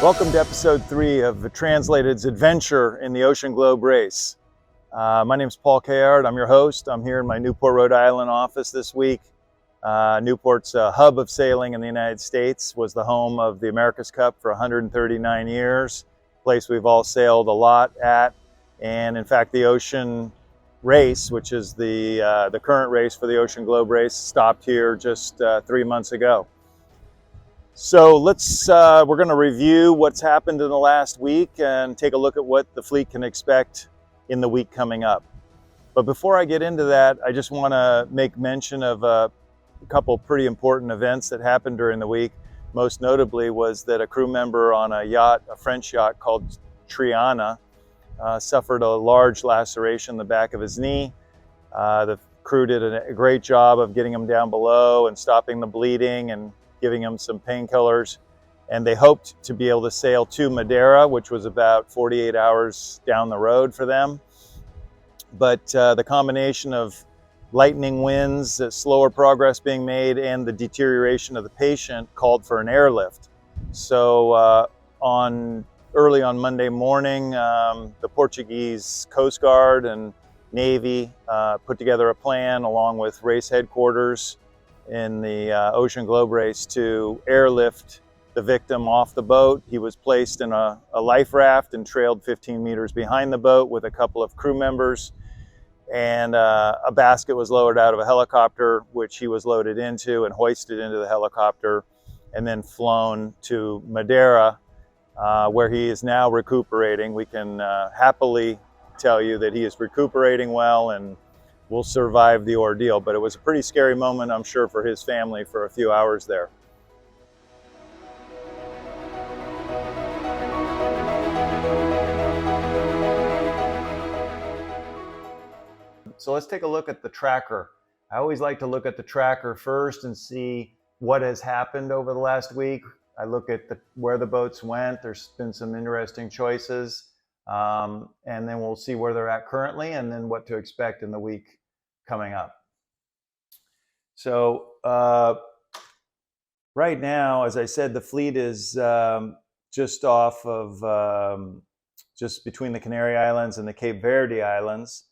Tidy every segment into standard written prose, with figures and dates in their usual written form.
Welcome to episode 3 of the Translated's adventure in the Ocean Globe race. My name is Paul Cayard. I'm your host. I'm here in my Newport, Rhode Island office this week. Newport's a hub of sailing in the United States, was the home of the America's Cup for 139 years, a place we've all sailed a lot at. And in fact, the Ocean race, which is the current race for the Ocean Globe race, stopped here just 3 months ago. So we're going to review what's happened in the last week and take a look at what the fleet can expect in the week coming up. But before I get into that, I just want to make mention of a couple pretty important events that happened during the week. Most notably was that a crew member on a French yacht called Triana, suffered a large laceration in the back of his knee. The crew did a great job of getting him down below and stopping the bleeding and giving him some painkillers, and they hoped to be able to sail to Madeira, which was about 48 hours down the road for them. But the combination of lightning winds, slower progress being made, and the deterioration of the patient called for an airlift. So early on Monday morning, the Portuguese Coast Guard and Navy put together a plan along with race headquarters in the Ocean Globe race to airlift the victim off the boat. He was placed in a life raft and trailed 15 meters behind the boat with a couple of crew members, and a basket was lowered out of a helicopter, which he was loaded into and hoisted into the helicopter, and then flown to Madeira, where he is now recuperating. We can happily tell you that he is recuperating well and will survive the ordeal, but it was a pretty scary moment, I'm sure, for his family for a few hours there. So let's take a look at the tracker. I always like to look at the tracker first and see what has happened over the last week. I look at where the boats went. There's been some interesting choices. And then we'll see where they're at currently and then what to expect in the week coming up. So right now, as I said, the fleet is just between the Canary Islands and the Cape Verde Islands.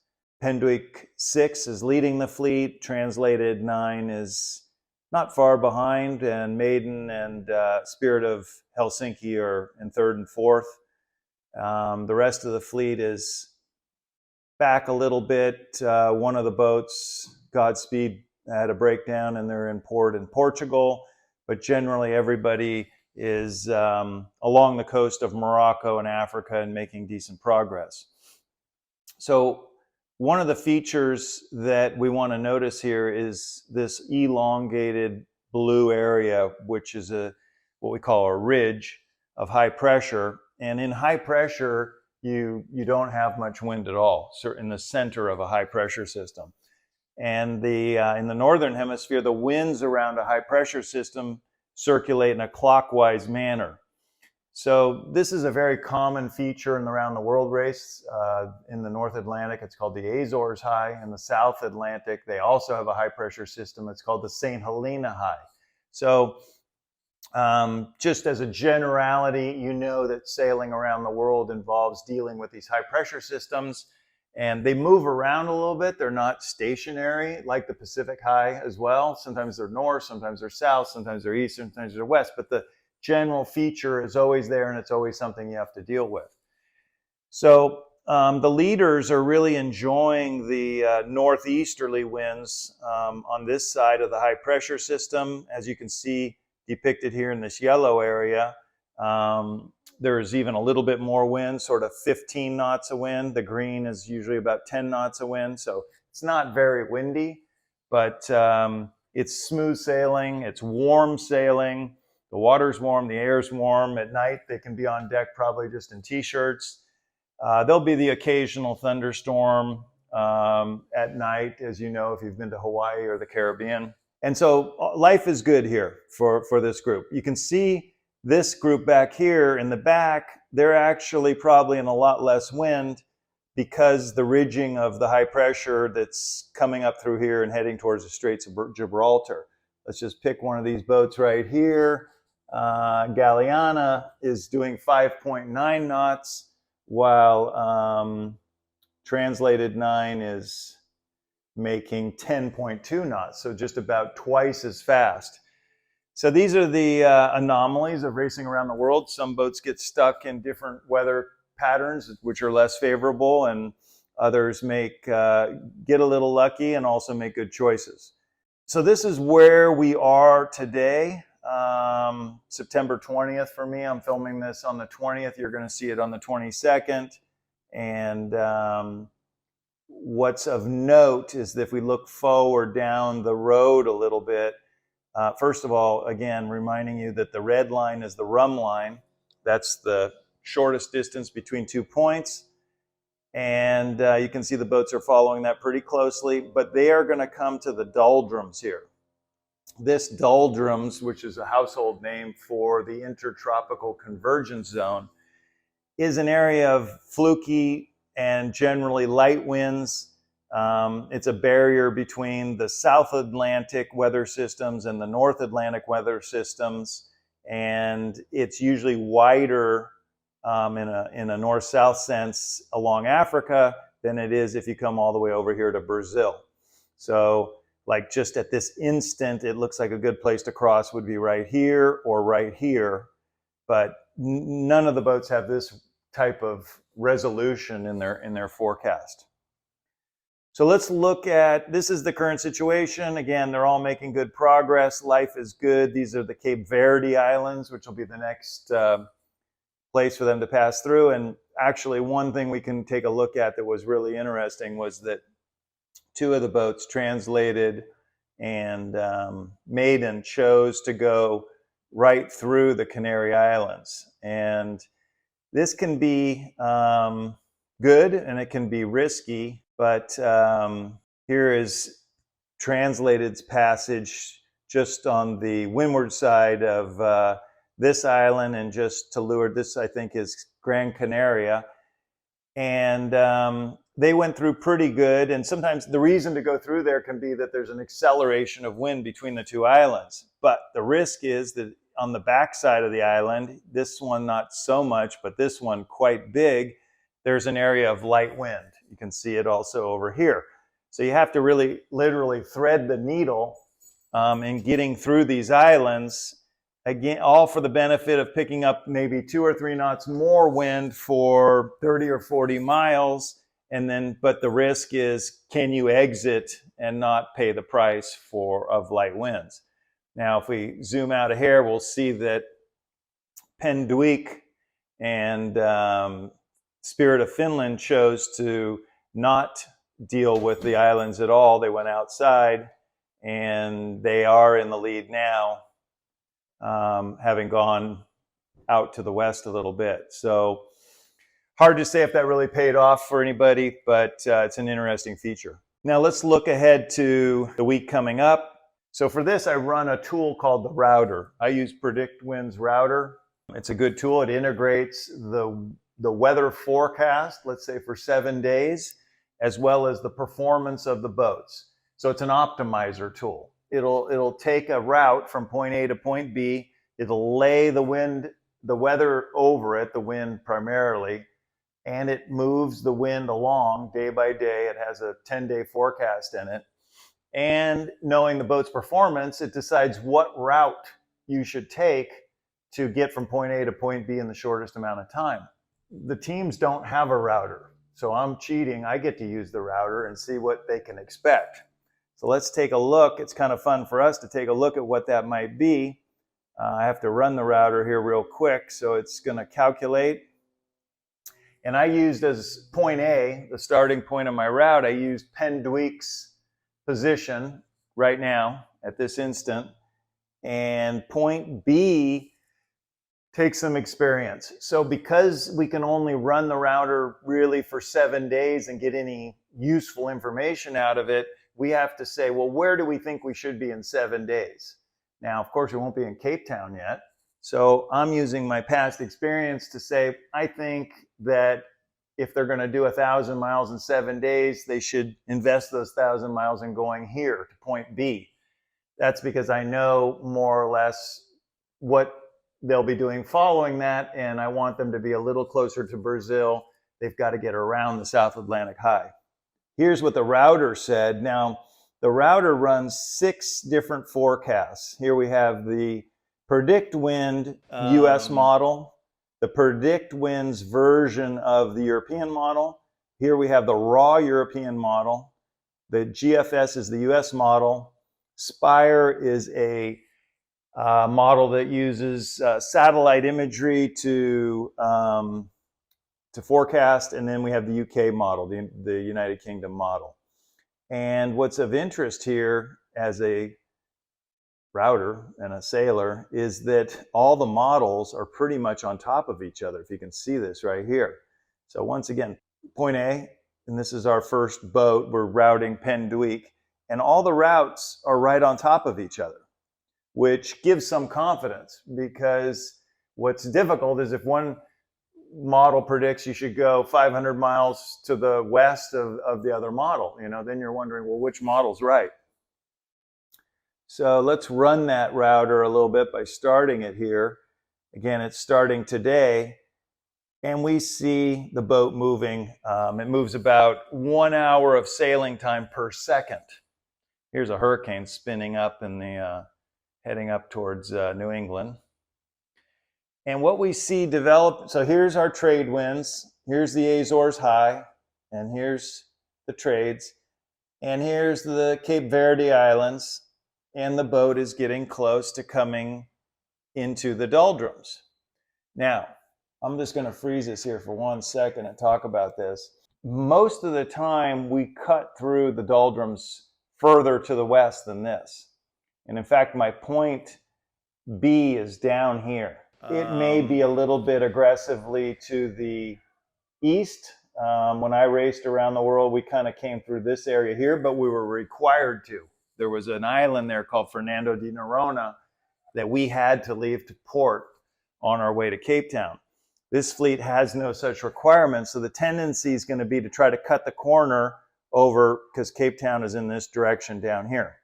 Penduic 6 is leading the fleet. Translated 9 is not far behind, and Maiden and Spirit of Helsinki are in 3rd and 4th. The rest of the fleet is back a little bit. One of the boats, Godspeed, had a breakdown and they're in port in Portugal, but generally everybody is along the coast of Morocco and Africa and making decent progress. So one of the features that we want to notice here is this elongated blue area, which is what we call a ridge of high pressure. And in high pressure, you don't have much wind at all, in the center of a high pressure system. And in the northern hemisphere, the winds around a high pressure system circulate in a clockwise manner. So this is a very common feature in the round the world race. In the North Atlantic, it's called the Azores High. In the South Atlantic, they also have a high pressure system. It's called the St. Helena High. So just as a generality, you know that sailing around the world involves dealing with these high pressure systems, and they move around a little bit. They're not stationary like the Pacific High as well. Sometimes they're north, sometimes they're south, sometimes they're east, sometimes they're west, but the general feature is always there, and it's always something you have to deal with. So the leaders are really enjoying the northeasterly winds on this side of the high pressure system. As you can see depicted here in this yellow area, there's even a little bit more wind, sort of 15 knots of wind. The green is usually about 10 knots of wind, so it's not very windy, but it's smooth sailing, it's warm sailing. The water's warm, the air's warm. At night, they can be on deck probably just in t-shirts. There'll be the occasional thunderstorm at night, as you know, if you've been to Hawaii or the Caribbean. And so life is good here for this group. You can see this group back here in the back, they're actually probably in a lot less wind because the ridging of the high pressure that's coming up through here and heading towards the Straits of Gibraltar. Let's just pick one of these boats right here. Galeana is doing 5.9 knots, while translated 9 is making 10.2 knots, so just about twice as fast. So these are the anomalies of racing around the world. Some boats get stuck in different weather patterns, which are less favorable, and others get a little lucky and also make good choices. So this is where we are today. September 20th for me. I'm filming this on the 20th. You're going to see it on the 22nd. And what's of note is that if we look forward down the road a little bit, first of all, again, reminding you that the red line is the rum line. That's the shortest distance between 2 points. And you can see the boats are following that pretty closely, but they are going to come to the doldrums here. This doldrums, which is a household name for the intertropical convergence zone, is an area of fluky and generally light winds. It's a barrier between the South Atlantic weather systems and the North Atlantic weather systems, and it's usually wider in a north-south sense along Africa than it is if you come all the way over here to Brazil. So like just at this instant, it looks like a good place to cross would be right here or right here, but none of the boats have this type of resolution in their forecast. So let's look at, this is the current situation. Again, they're all making good progress. Life is good. These are the Cape Verde Islands, which will be the next place for them to pass through. And actually, one thing we can take a look at that was really interesting was that two of the boats, Translated and Maiden, chose to go right through the Canary Islands. And this can be good and it can be risky, but here is Translated's passage just on the windward side of this island, and just to leeward, this I think is Gran Canaria. And they went through pretty good, and sometimes the reason to go through there can be that there's an acceleration of wind between the two islands. But the risk is that on the back side of the island, this one not so much, but this one quite big, there's an area of light wind. You can see it also over here. So you have to really literally thread the needle in getting through these islands, again, all for the benefit of picking up maybe 2 or 3 knots more wind for 30 or 40 miles. And then, but the risk is, can you exit and not pay the price of light winds? Now, if we zoom out of here, we'll see that Pendwick and Spirit of Finland chose to not deal with the islands at all. They went outside, and they are in the lead now, having gone out to the west a little bit. So hard to say if that really paid off for anybody, but it's an interesting feature. Now let's look ahead to the week coming up. So for this, I run a tool called the router. I use Predict Winds Router. It's a good tool. It integrates the weather forecast, let's say for 7 days, as well as the performance of the boats. So it's an optimizer tool. It'll take a route from point A to point B. It'll lay the weather over it, the wind primarily, and it moves the wind along day by day. It has a 10-day forecast in it. And knowing the boat's performance, it decides what route you should take to get from point A to point B in the shortest amount of time. The teams don't have a router, so I'm cheating. I get to use the router and see what they can expect. So let's take a look. It's kind of fun for us to take a look at what that might be. I have to run the router here real quick, so it's going to calculate. And I used as point A, the starting point of my route, I used Pendwick's position right now at this instant. And point B takes some experience. So because we can only run the router really for 7 days and get any useful information out of it, we have to say, well, where do we think we should be in 7 days? Now, of course, we won't be in Cape Town yet. So I'm using my past experience to say, I think that if they're going to do 1,000 miles in 7 days, they should invest those 1,000 miles in going here to point B. That's because I know more or less what they'll be doing following that, and I want them to be a little closer to Brazil. They've got to get around the South Atlantic High. Here's what the router said. Now, the router runs 6 different forecasts. Here we have the predict wind US model, the predict winds version of the European model. Here we have the raw European model. The GFS is the US model. Spire is a model that uses satellite imagery to forecast, and then we have the UK model, the United Kingdom model. And what's of interest here as a router and a sailor is that all the models are pretty much on top of each other, if you can see this right here. So once again, point A, and this is our first boat, we're routing Penduik, and all the routes are right on top of each other, which gives some confidence, because what's difficult is if one model predicts you should go 500 miles to the west of the other model, then you're wondering, well, which model's right? So let's run that router a little bit by starting it here. Again, it's starting today, and we see the boat moving. It moves about 1 hour of sailing time per second. Here's a hurricane spinning up in the heading up towards New England. And what we see develop, so here's our trade winds, here's the Azores High, and here's the trades, and here's the Cape Verde Islands, and the boat is getting close to coming into the doldrums. Now, I'm just going to freeze this here for 1 second and talk about this. Most of the time, we cut through the doldrums further to the west than this. And in fact, my point B is down here. It may be a little bit aggressively to the east. When I raced around the world, we kind of came through this area here, but we were required to. There was an island there called Fernando de Noronha that we had to leave to port on our way to Cape Town. This fleet has no such requirements, so the tendency is going to be to try to cut the corner over, because Cape Town is in this direction down here.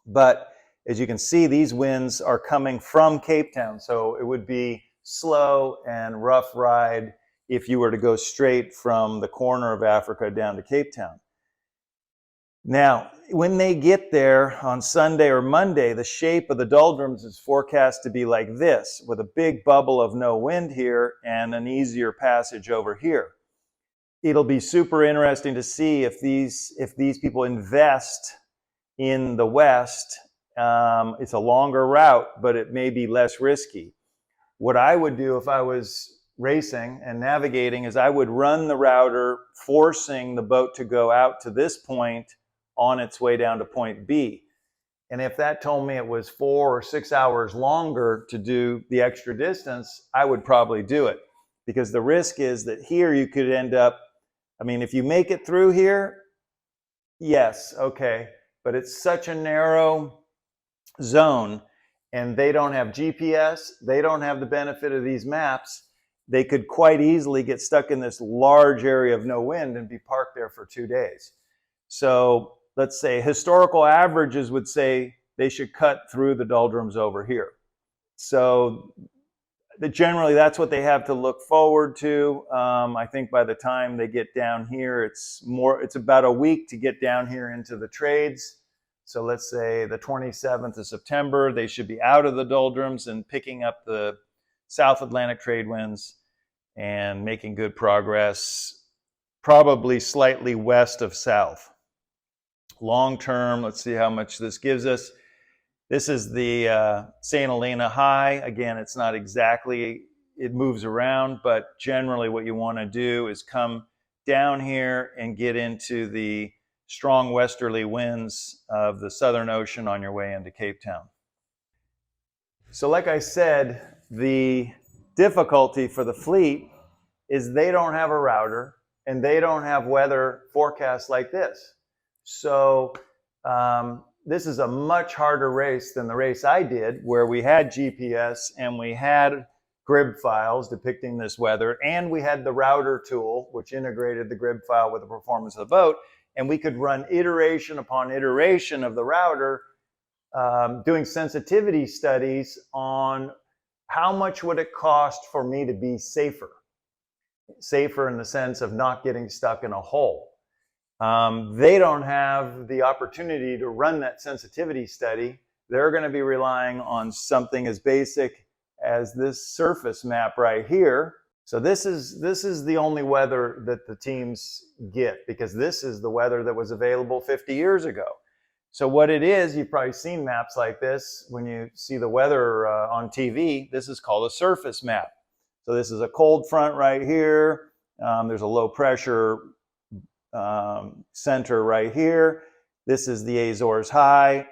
But as you can see, these winds are coming from Cape Town, so it would be slow and rough ride if you were to go straight from the corner of Africa down to Cape Town. Now, when they get there on Sunday or Monday, the shape of the doldrums is forecast to be like this, with a big bubble of no wind here and an easier passage over here. It'll be super interesting to see if these people invest in the west. It's a longer route, but it may be less risky. What I would do if I was racing and navigating is I would run the router, forcing the boat to go out to this point on its way down to point B. And if that told me it was 4 or 6 hours longer to do the extra distance, I would probably do it. Because the risk is that here you could end up, if you make it through here, yes, okay. But it's such a narrow zone, and they don't have GPS, they don't have the benefit of these maps. They could quite easily get stuck in this large area of no wind and be parked there for 2 days. So let's say historical averages would say they should cut through the doldrums over here. So generally that's what they have to look forward to. I think by the time they get down here, it's about a week to get down here into the trades. So let's say the 27th of September, they should be out of the doldrums and picking up the South Atlantic trade winds and making good progress, probably slightly west of south. Long term, let's see how much this gives us. This is the St. Helena High. Again, it's not exactly, it moves around, but generally what you want to do is come down here and get into the strong westerly winds of the Southern Ocean on your way into Cape Town. So like I said, the difficulty for the fleet is they don't have a router and they don't have weather forecasts like this. So this is a much harder race than the race I did, where we had GPS and we had grid files depicting this weather, and we had the router tool, which integrated the grid file with the performance of the boat, and we could run iteration upon iteration of the router, doing sensitivity studies on how much would it cost for me to be safer? Safer in the sense of not getting stuck in a hole. They don't have the opportunity to run that sensitivity study. They're going to be relying on something as basic as this surface map right here. So this is the only weather that the teams get, because this is the weather that was available 50 years ago. So what it is, you've probably seen maps like this when you see the weather on TV. This is called a surface map. So this is a cold front right here. There's a low pressure center right here. This is the Azores high.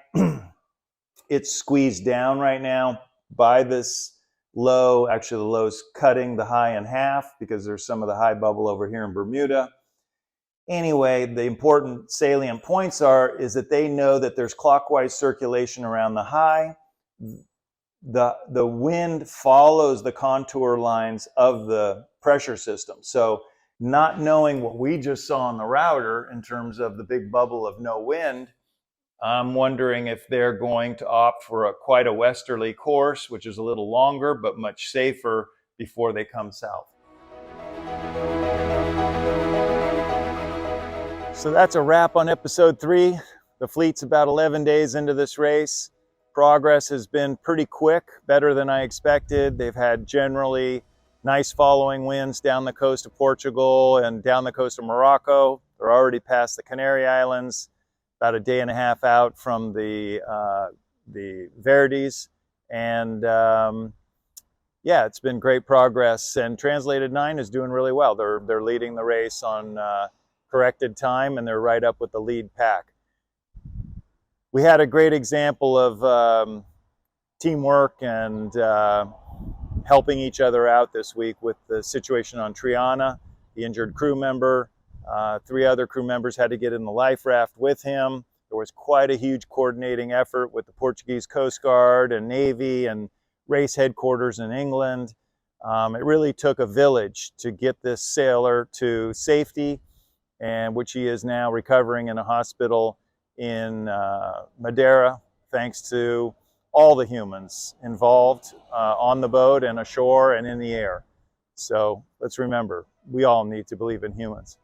It's squeezed down right now by this low. Actually, the low's cutting the high in half because there's some of the high bubble over here in Bermuda. Anyway, the important salient points is that they know that there's clockwise circulation around the high. The wind follows the contour lines of the pressure system. So not knowing what we just saw on the router in terms of the big bubble of no wind, I'm wondering if they're going to opt for quite a westerly course, which is a little longer but much safer before they come south. So that's a wrap on episode 3. The fleet's about 11 days into this race. Progress has been pretty quick, better than I expected. They've had generally nice following winds down the coast of Portugal and down the coast of Morocco. They're already past the Canary Islands, about a day and a half out from the Verdes. And yeah, it's been great progress. And Translated 9 is doing really well. They're leading the race on corrected time, and they're right up with the lead pack. We had a great example of teamwork and helping each other out this week with the situation on Triana, the injured crew member. 3 other crew members had to get in the life raft with him. There was quite a huge coordinating effort with the Portuguese Coast Guard and Navy and race headquarters in England. It really took a village to get this sailor to safety, and which he is now recovering in a hospital in Madeira, thanks to all the humans involved on the boat and ashore and in the air. So let's remember, we all need to believe in humans.